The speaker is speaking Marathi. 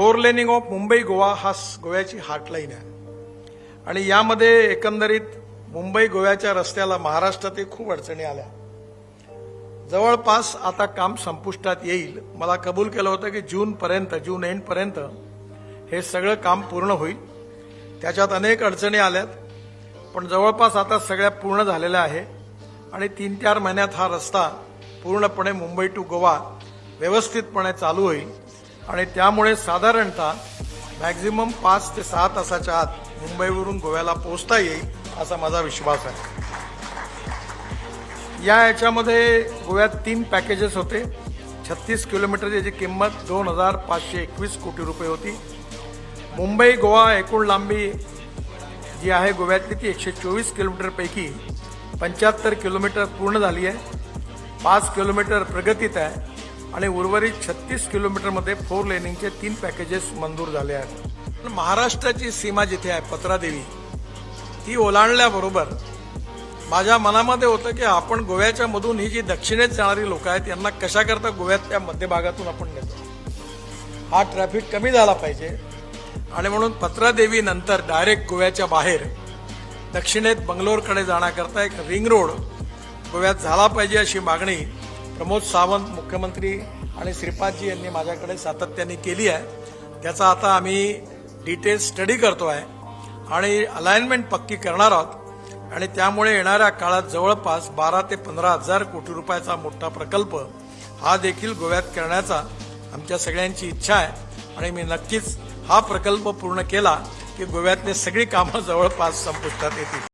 Four laning of Mumbai Goa हा गोव्याची हार्टलाईन आहे आणि यामध्ये एकंदरीत मुंबई गोव्याच्या रस्त्याला महाराष्ट्रात खूप अडचणी आल्या. जवळपास आता काम संपुष्टात येईल. मला कबूल केलं होतं की जून एंड पर्यंत हे सगळं काम पूर्ण होईल. त्याच्यात अनेक अडचणी आल्यात, पण जवळपास आता सगळ्या पूर्ण झालेल्या आहे आणि 3-4 महिन्यात हा रस्ता पूर्णपणे मुंबई टू गोवा व्यवस्थितपणे चालू होईल आणि त्यामुळे साधारणतः मॅक्झिमम 5 ते 6 तासाच्या आत मुंबईवरून गोव्याला पोहोचता येईल असा माझा विश्वास आहे. याच्यामध्ये गोव्यात 3 पॅकेजेस होते. 36 किलोमीटर याची किंमत 2,521 कोटी रुपये होती. मुंबई गोवा एकूण लांबी जी आहे गोव्यातली ती 124 किलोमीटरपैकी 75 किलोमीटर पूर्ण झाली आहे. 5 किलोमीटर प्रगतीत आहे आणि उर्वरित 36 किलोमीटरमध्ये 4 लेनिंगचे 3 पॅकेजेस मंजूर झाले आहेत. महाराष्ट्राची सीमा जिथे आहे पत्रादेवी, ती ओलांडल्याबरोबर माझ्या मनामध्ये होतं की आपण गोव्याच्या मधून ही जी दक्षिणेत जाणारी लोक आहेत यांना कशा करता गोव्यात त्या मध्यभागातून आपण नेतो. हा ट्रॅफिक कमी झाला पाहिजे आणि म्हणून पत्रादेवी नंतर डायरेक्ट गोव्याच्या बाहेर दक्षिणेत बंगलोरकडे जाण्याकरता एक रिंग रोड गोव्यात झाला पाहिजे अशी मागणी प्रमोद सावंत मुख्यमंत्री आणि श्रीपादजी यांनी माझ्याकडे सातत्याने केली आहे. त्याचा आता आम्ही डिटेल स्टडी करतोय आणि अलाइनमेंट पक्की करणार आहोत आणि त्यामुळे येणाऱ्या काळात जवळपास 12 ते 15 हजार कोटी रुपयाचा मोठा प्रकल्प हा देखील गोव्यात करण्याचा आमच्या सगळ्यांची इच्छा आहे आणि मी नक्कीच हा प्रकल्प पूर्ण केला की गोव्यातली सगळी कामं जवळपास संपुष्टात येतील.